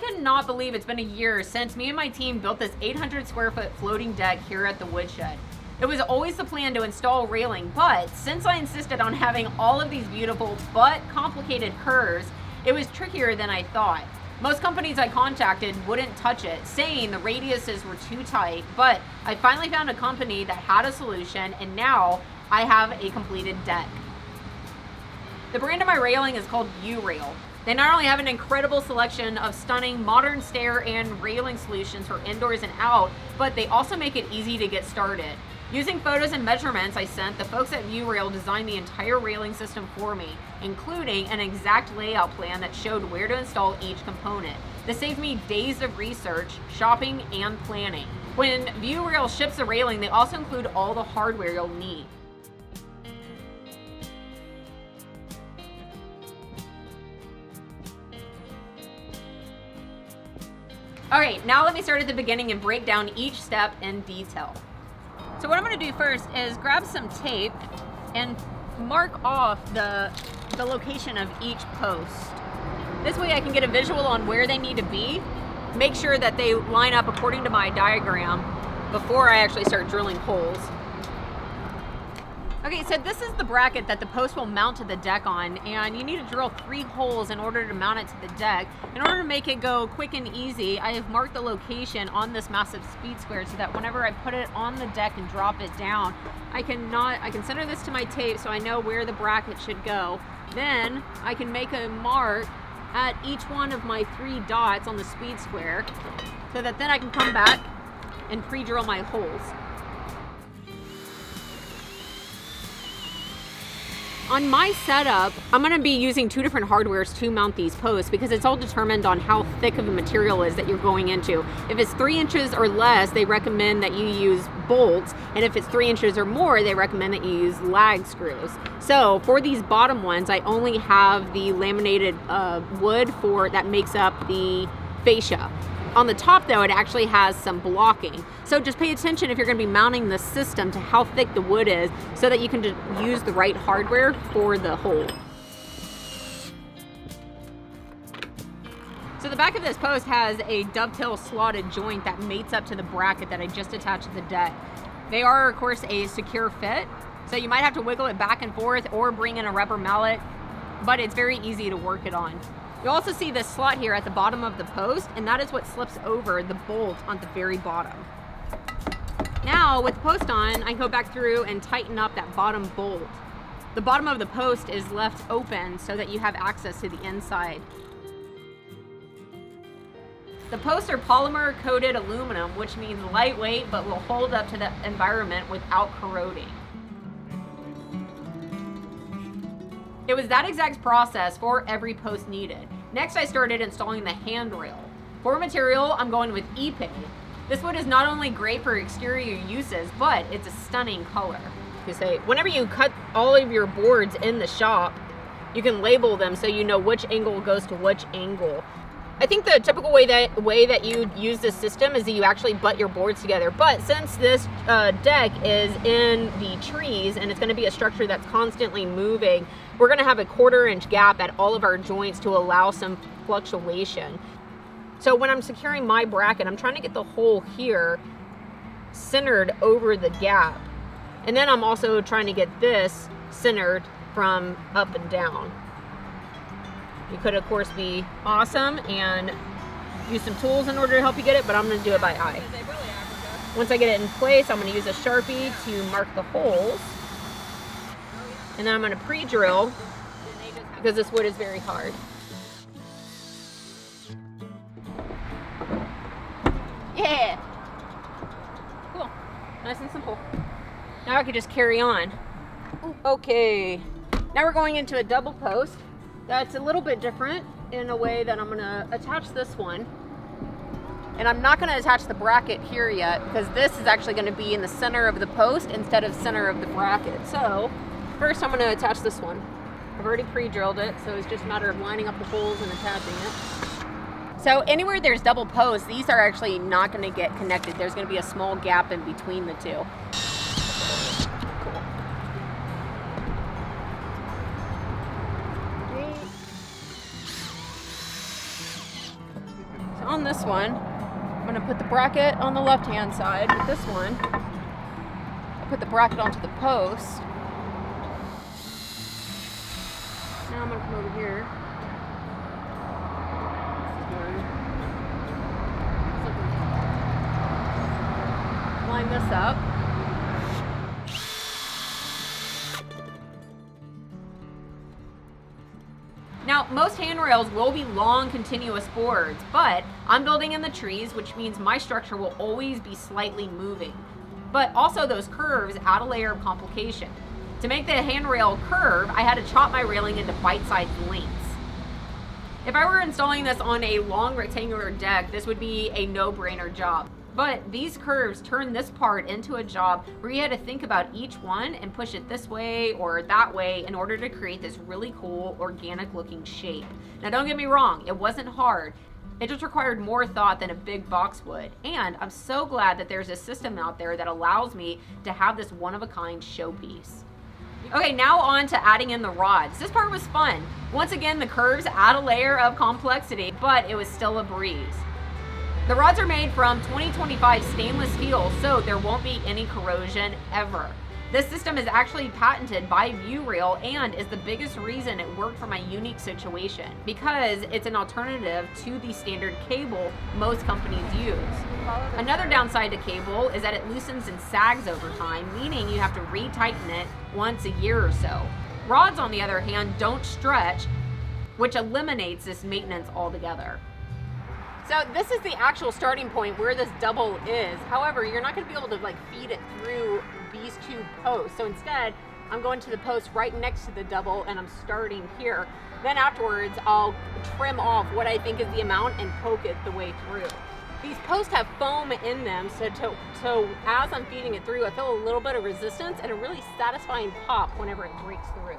cannot believe it's been a year since me and my team built this 800 square foot floating deck here at the woodshed. It was always the plan to install railing, but since I insisted on having all of these beautiful but complicated curves, it was trickier than I thought. Most companies I contacted wouldn't touch it, saying the radiuses were too tight, but I finally found a company that had a solution, and now I have a completed deck. The brand of my railing is called Viewrail. They not only have an incredible selection of stunning modern stair and railing solutions for indoors and out, but they also make it easy to get started. Using photos and measurements I sent, the folks at Viewrail designed the entire railing system for me, including an exact layout plan that showed where to install each component. This saved me days of research, shopping, and planning. When Viewrail ships the railing, they also include all the hardware you'll need. Alright, now let me start at the beginning and break down each step in detail. So what I'm going to do first is grab some tape and mark off the location of each post. This way I can get a visual on where they need to be, make sure that they line up according to my diagram before I actually start drilling holes. Okay, so this is the bracket that the post will mount to the deck on, and you need to drill 3 holes in order to mount it to the deck. In order to make it go quick and easy, I have marked the location on this massive speed square so that whenever I put it on the deck and drop it down, I can center this to my tape so I know where the bracket should go. Then I can make a mark at each one of my 3 dots on the speed square so that then I can come back and pre-drill my holes. On my setup, I'm going to be using 2 different hardwares to mount these posts because it's all determined on how thick of a material is that you're going into. If it's 3 inches or less, they recommend that you use bolts, and if it's 3 inches or more, they recommend that you use lag screws. So for these bottom ones, I only have the laminated wood that makes up the fascia. On the top though, it actually has some blocking. So just pay attention if you're going to be mounting the system to how thick the wood is so that you can use the right hardware for the hole. So the back of this post has a dovetail slotted joint that mates up to the bracket that I just attached to the deck. They are of course a secure fit, so you might have to wiggle it back and forth or bring in a rubber mallet, but it's very easy to work it on. You also see this slot here at the bottom of the post, and that is what slips over the bolt on the very bottom. Now, with the post on, I go back through and tighten up that bottom bolt. The bottom of the post is left open so that you have access to the inside. The posts are polymer coated aluminum, which means lightweight but will hold up to the environment without corroding. It was that exact process for every post needed. Next, I started installing the handrail. For material, I'm going with epay. This wood is not only great for exterior uses, but it's a stunning color. Whenever you cut all of your boards in the shop, you can label them so you know which angle goes to which angle. I think the typical way that you use this system is that you actually butt your boards together. But since this deck is in the trees and it's going to be a structure that's constantly moving, we're going to have a 1/4 inch gap at all of our joints to allow some fluctuation. So when I'm securing my bracket, I'm trying to get the hole here centered over the gap. And then I'm also trying to get this centered from up and down. You could, of course, be awesome and use some tools in order to help you get it, but I'm going to do it by eye. Once I get it in place, I'm going to use a Sharpie to mark the holes. And then I'm going to pre-drill because this wood is very hard. Yeah! Cool. Nice and simple. Now I can just carry on. Okay. Now we're going into a double post. That's a little bit different in a way that I'm going to attach this one. And I'm not going to attach the bracket here yet because this is actually going to be in the center of the post instead of center of the bracket. So first I'm going to attach this one. I've already pre-drilled it, so it's just a matter of lining up the holes and attaching it. So anywhere there's double posts, these are actually not going to get connected. There's going to be a small gap in between the two. on this one, I'm gonna put the bracket on the left-hand side. With this one, I'll put the bracket onto the post. Now I'm gonna come over here. Line this up. Now, most handrails will be long, continuous boards, but I'm building in the trees, which means my structure will always be slightly moving. But also those curves add a layer of complication. To make the handrail curve, I had to chop my railing into bite-sized lengths. If I were installing this on a long rectangular deck, this would be a no-brainer job. But these curves turn this part into a job where you had to think about each one and push it this way or that way in order to create this really cool, organic looking shape. Now don't get me wrong, it wasn't hard. It just required more thought than a big box would. And I'm so glad that there's a system out there that allows me to have this one-of-a-kind showpiece. Okay, now on to adding in the rods. This part was fun. Once again, the curves add a layer of complexity, but it was still a breeze. The rods are made from 2025 stainless steel, so there won't be any corrosion ever. This system is actually patented by Viewrail and is the biggest reason it worked for my unique situation, because it's an alternative to the standard cable most companies use. Another downside to cable is that it loosens and sags over time, meaning you have to retighten it once a year or so. Rods, on the other hand, don't stretch, which eliminates this maintenance altogether. So this is the actual starting point where this double is. However, you're not going to be able to feed it through these two posts. So instead, I'm going to the post right next to the double and I'm starting here. Then afterwards, I'll trim off what I think is the amount and poke it the way through. These posts have foam in them, so as I'm feeding it through, I feel a little bit of resistance and a really satisfying pop whenever it breaks through.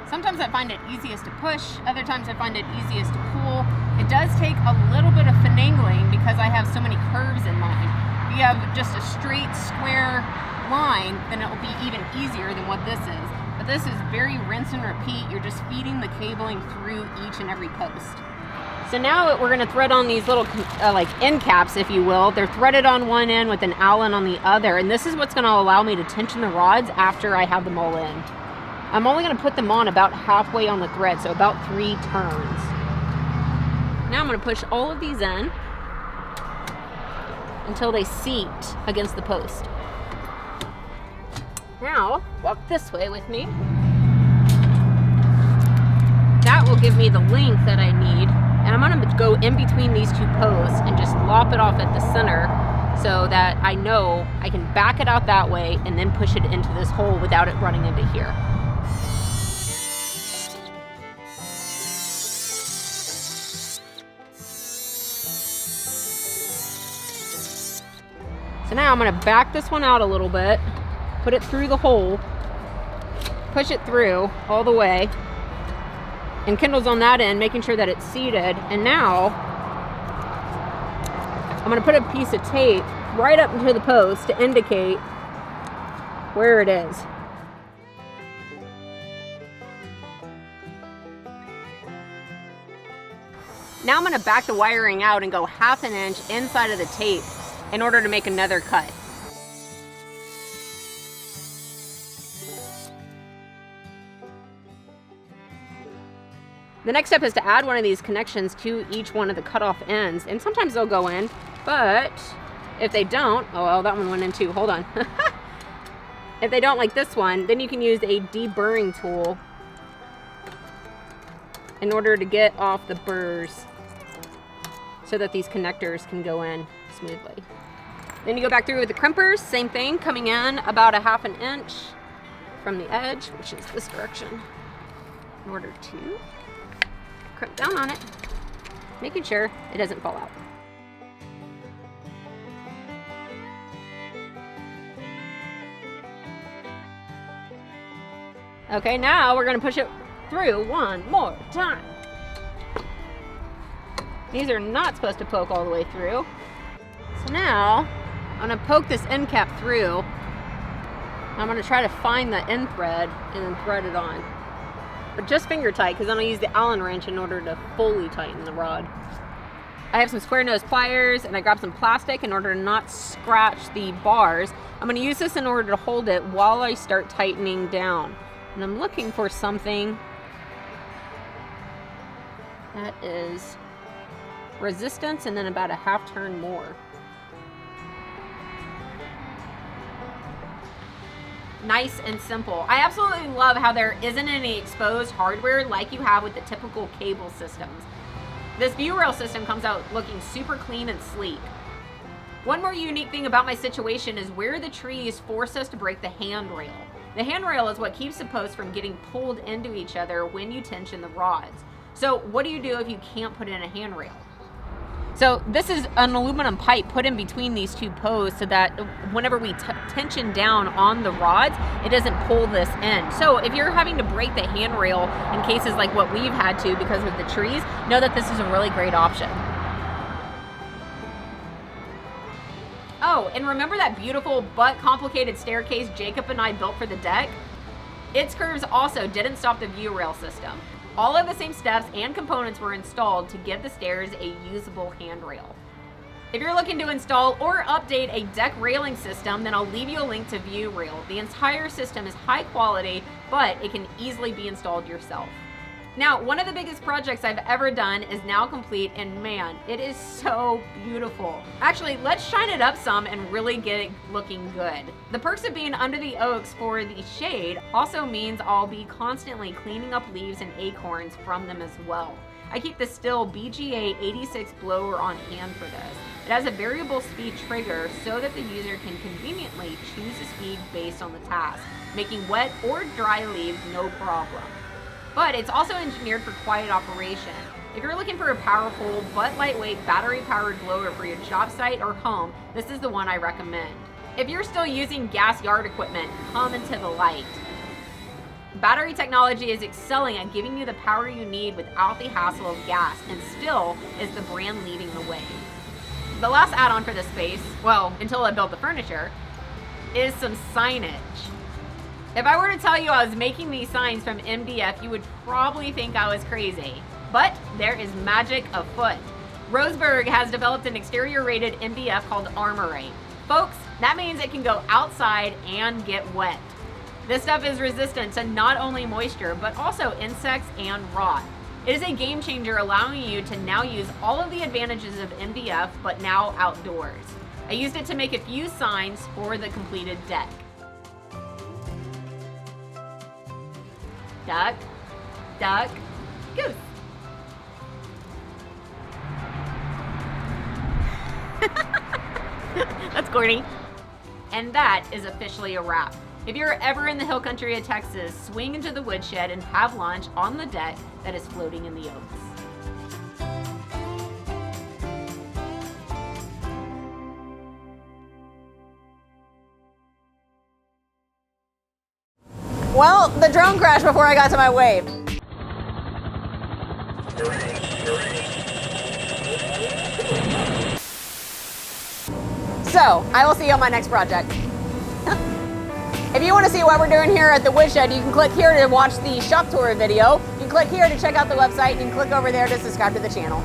Sometimes I find it easiest to push, other times I find it easiest to pull. It does take a little bit of finagling because I have so many curves in mine. If you have just a straight, square line, then it will be even easier than what this is. But this is very rinse and repeat. You're just feeding the cabling through each and every post. So now we're going to thread on these little end caps, if you will. They're threaded on one end with an Allen on the other, and this is what's going to allow me to tension the rods after I have them all in. I'm only going to put them on about halfway on the thread, so about 3 turns. Now I'm going to push all of these in until they seat against the post. Now, walk this way with me. That will give me the length that I need, and I'm going to go in between these 2 posts and just lop it off at the center so that I know I can back it out that way and then push it into this hole without it running into here. So now I'm going to back this one out a little bit, put it through the hole, push it through all the way, and Kindle's on that end, making sure that it's seated. And now I'm going to put a piece of tape right up into the post to indicate where it is. Now I'm going to back the wiring out and go 1/2 inch inside of the tape in order to make another cut. The next step is to add one of these connections to each one of the cutoff ends, and sometimes they'll go in, but if they don't, oh well, that one went in too, hold on. If they don't, like this one, then you can use a deburring tool in order to get off the burrs so that these connectors can go in smoothly. Then you go back through with the crimpers, same thing, coming in about 1/2 inch from the edge, which is this direction, in order to crimp down on it, making sure it doesn't fall out. Okay, now we're going to push it through one more time. These are not supposed to poke all the way through. So now I'm going to poke this end cap through. I'm going to try to find the end thread and then thread it on. But just finger tight, because then I'll use the Allen wrench in order to fully tighten the rod. I have some square nose pliers, and I grabbed some plastic in order to not scratch the bars. I'm going to use this in order to hold it while I start tightening down. And I'm looking for something that is resistance and then about a half turn more. Nice and simple. I absolutely love how there isn't any exposed hardware like you have with the typical cable systems. This Viewrail system comes out looking super clean and sleek. One more unique thing about my situation is where the trees force us to break the handrail. The handrail is what keeps the posts from getting pulled into each other when you tension the rods. So what do you do if you can't put in a handrail? So this is an aluminum pipe put in between these two posts so that whenever we tension down on the rods, it doesn't pull this in. So if you're having to break the handrail in cases like what we've had to because of the trees, know that this is a really great option. Oh, and remember that beautiful but complicated staircase Jacob and I built for the deck? Its curves also didn't stop the Viewrail system. All of the same steps and components were installed to give the stairs a usable handrail. If you're looking to install or update a deck railing system, then I'll leave you a link to Viewrail. The entire system is high quality, but it can easily be installed yourself. Now, one of the biggest projects I've ever done is now complete, and man, it is so beautiful. Actually, let's shine it up some and really get it looking good. The perks of being under the oaks for the shade also means I'll be constantly cleaning up leaves and acorns from them as well. I keep the Stihl BGA 86 blower on hand for this. It has a variable speed trigger so that the user can conveniently choose a speed based on the task, making wet or dry leaves no problem. But it's also engineered for quiet operation. If you're looking for a powerful but lightweight battery-powered blower for your job site or home, this is the one I recommend. If you're still using gas yard equipment, come into the light. Battery technology is excelling at giving you the power you need without the hassle of gas, and Stihl is the brand leading the way. The last add-on for this space, well, until I built the furniture, is some signage. If I were to tell you I was making these signs from MDF, you would probably think I was crazy. But there is magic afoot. Roseburg has developed an exterior rated MDF called Armorite. Folks, that means it can go outside and get wet. This stuff is resistant to not only moisture, but also insects and rot. It is a game changer, allowing you to now use all of the advantages of MDF, but now outdoors. I used it to make a few signs for the completed deck. Duck, duck, goose. That's corny. And that is officially a wrap. If you're ever in the hill country of Texas, swing into the woodshed and have lunch on the deck that is floating in the oaks. Well, the drone crashed before I got to my wave. So, I will see you on my next project. If you want to see what we're doing here at the woodshed, you can click here to watch the shop tour video. You can click here to check out the website, and you can click over there to subscribe to the channel.